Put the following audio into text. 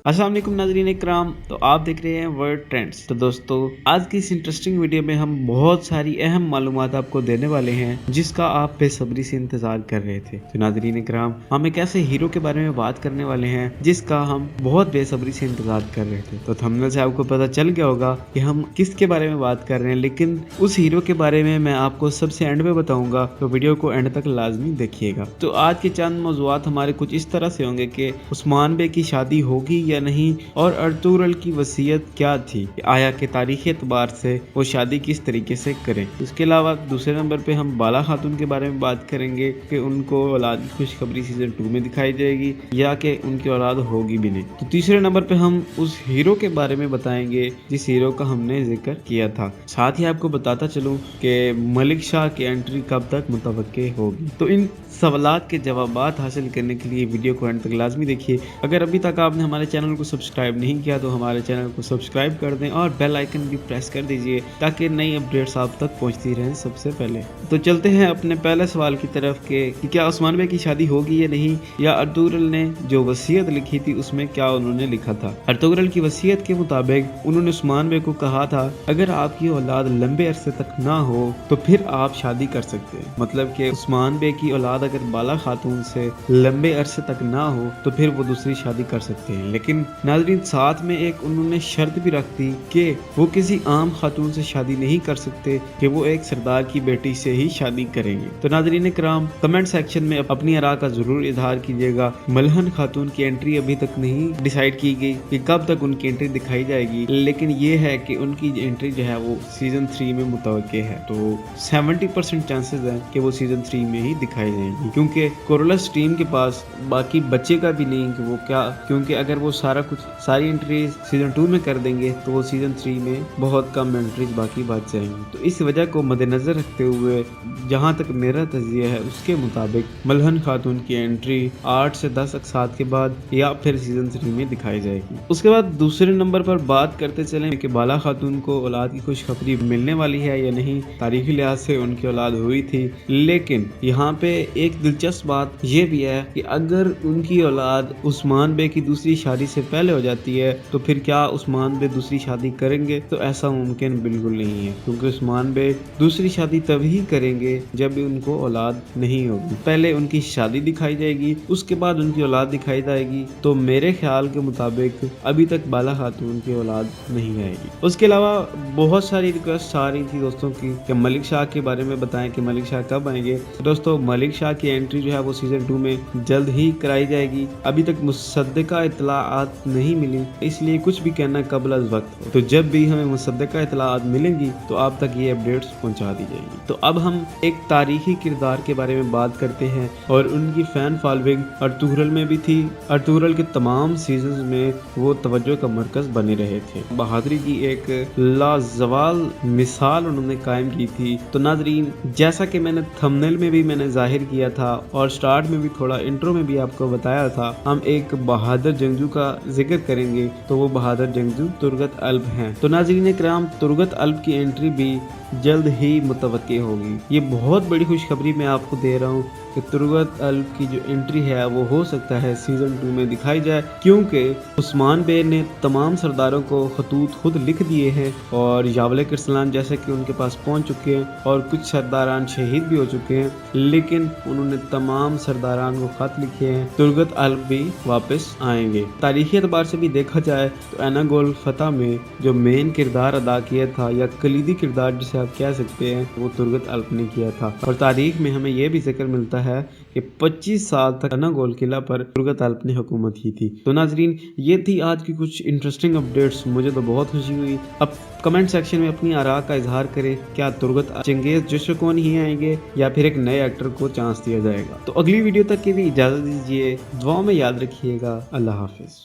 अस्सलाम वालेकुम नाज़रीन इकराम। तो आप देख रहे हैं वर्ल्ड ट्रेंड्स। तो दोस्तों आज की इस इंटरेस्टिंग वीडियो में हम बहुत सारी अहम मालूमात आपको देने वाले हैं जिसका आप बेसब्री से इंतजार कर रहे थे। तो नाज़रीन इकराम हम एक ऐसे हीरो के बारे में बात करने वाले हैं जिसका हम बहुत बेसब्री से इंतजार कर रहे थे। तो थंबनेल से आपको पता चल गया होगा कि हम किसके बारे में बात कर रहे हैं, लेकिन उस हीरो के बारे में मैं आपको सबसे एंड में बताऊंगा, तो वीडियो को एंड तक लाजमी देखिएगा। तो आज के चंद मौज़ूआत हमारे कुछ इस तरह से होंगे कि उस्मान बे की शादी होगी या नहीं, और अर्तुगरुल की वसीयत क्या थी, आया कि तारीखी एतबार से वो शादी किस तरीके से करें। इसके अलावा दूसरे नंबर पे हम बाला खातून के बारे में बात करेंगे कि उनको औलाद की खुशखबरी सीजन 2 में दिखाई जाएगी या कि उनकी औलाद होगी भी नहीं। तो तीसरे नंबर पे हम उस हीरो के बारे में बताएंगे जिस हीरो का हमने जिक्र किया था। साथ ही आपको बताता चलूं कि मलिक शाह की एंट्री कब तक मुतवक्के होगी। तो इन सवालात के जवाबात हासिल करने के लिए वीडियो को एंड तक लाजमी देखिए। अगर अभी तक आपने हमारे चैनल को सब्सक्राइब नहीं किया तो हमारे चैनल को सब्सक्राइब कर दें और बेल आइकन भी प्रेस कर दीजिए ताकि नई अपडेट्स आप तक पहुंचती रहें सबसे पहले। तो चलते हैं अपने पहले सवाल की तरफ कि क्या उस्मान बे की शादी होगी या नहीं, या अर्तुगरुल ने जो वसीयत लिखी थी उसमें क्या उन्होंने लिखा था। अर्तुगरुल की वसीयत के मुताबिक उन्होंने उस्मान बे को कहा था अगर आपकी औलाद लंबे अरसे तक ना हो तो फिर आप शादी कर सकते हैं। मतलब कि उस्मान बे की औलाद अगर बाला खातून से लंबे अरसे तक ना हो तो फिर वो दूसरी शादी कर सकते हैं। लेकिन नाज़रीन साथ में एक उन्होंने शर्त भी रख दी कि वो किसी आम खातून से शादी नहीं कर सकते, कि वो एक सरदार की बेटी से ही शादी करेंगे। तो नाज़रीन इकराम कमेंट सेक्शन में अपनी आरा का जरूर इजहार कीजिएगा। मलहन खातून की एंट्री अभी तक नहीं डिसाइड की गई कि कब तक उनकी एंट्री दिखाई जाएगी, लेकिन ये है कि उनकी एंट्री जो है वो सीजन 3 में मुतवक्के है। तो 70% चांसेस हैं कि वो सीजन 3 में ही दिखाई जाएगी, क्योंकि कोरोलस टीम के पास बाकी बच्चे का भी नहीं कि वो क्या, क्योंकि अगर वो सारी एंट्रीज सीजन 2 में कर देंगे तो वो सीजन 3 में बहुत कम एंट्रीज बाकी बच जाएंगी। तो इस वजह को मद्देनजर रखते हुए जहां तक मेरा तजिया है उसके मुताबिक मलहन खातून की एंट्री 8 से 10 अक़सात के बाद या फिर सीजन 3 में दिखाई जाएगी। उसके बाद दूसरे नंबर पर बात करते चलें कि बाला खातून को औलाद की खुशखबरी मिलने वाली है या नहीं। तारीखी लिहाज से उनकी औलाद हुई थी, लेकिन यहाँ पे एक दिलचस्प बात यह भी है कि अगर उनकी औलाद उस्मान बे की दूसरी शादी से पहले हो जाती है तो फिर क्या उस्मान बे दूसरी शादी करेंगे? तो ऐसा मुमकिन बिल्कुल नहीं है, क्योंकि उस्मान बे दूसरी शादी तभी करेंगे जब उनको औलाद नहीं होगी। पहले उनकी शादी दिखाई जाएगी, उसके बाद उनकी औलाद दिखाई जाएगी। तो मेरे ख्याल के मुताबिक अभी तक बाला खातून की औलाद नहीं आएगी। उसके अलावा बहुत सारी रिक्वेस्ट आ रही थी दोस्तों की कि मलिक शाह के बारे में बताएं कि मलिक शाह कब आएंगे। दोस्तों मलिक शाह की एंट्री जो है वो सीजन 2 में जल्द ही कराई जाएगी। अभी तक मुसद्दका इत्तलाआत नहीं मिली, इसलिए कुछ भी कहना कबल अज़ वक्त। तो जब भी हमें मुसद्दका इत्तलाआत मिलेंगी तो आप तक ये अपडेट्स पहुंचा दी जाएगी। तो अब हम एक तारीखी किरदार के बारे में बात करते हैं, और उनकी फैन फॉलोइंग अर्तुगरुल में भी थी। अर्तुगरुल के तमाम सीजन्स में वो तवज्जो का मरकज बने रहे थे। बहादुरी की एक लाजवाल मिसाल उन्होंने कायम की थी। तो नाजरीन जैसा कि मैंने थंबनेल में भी मैंने जाहिर किया था और स्टार्ट में भी थोड़ा इंट्रो में भी आपको बताया था, हम एक बहादुर जंगजू का जिक्र करेंगे। तो वो बहादुर जंगजू तुरगत अल्ब हैं। तो नाज़रीन इकराम तुरगत अल्ब की एंट्री भी जल्द ही मुतवक्के होगी। ये बहुत बड़ी खुशखबरी मैं आपको दे रहा हूँ कि तुरगत अल्ब की जो एंट्री है वो हो सकता है सीजन 2 में दिखाई जाए, क्योंकि उस्मान बे ने तमाम सरदारों को खतूत खुद लिख दिए हैं और यावले किरसलान जैसे कि उनके पास पहुंच चुके हैं, और कुछ सरदारान शहीद भी हो चुके हैं, लेकिन उन्होंने तमाम सरदारान को खत लिखे हैं तुरगत अल्ब भी वापस आएंगे। तारीखी एतबार से भी देखा जाए तो एनागोल फतह में जो मेन किरदार अदा किया था, या कलीदी किरदार जिसे आप कह सकते हैं, वो तुरगत अल्ब ने किया था। और तारीख में हमें यह भी जिक्र मिलता है कि 25 साल तक एनागोल किला पर तुरगत अल्ब ने हुकूमत की थी। तो नाजरीन ये थी आज की कुछ इंटरेस्टिंग अपडेट्स, मुझे तो बहुत खुशी हुई। अब कमेंट सेक्शन में अपनी आरा का इजहार करें, क्या तुरगत चंगेज जशकोन ही आएंगे या फिर एक नए एक्टर को चांस दिया जाएगा। तो अगली वीडियो तक की भी इजाजत दीजिए, दुआ में याद रखिएगा। अल्लाह हाफिज।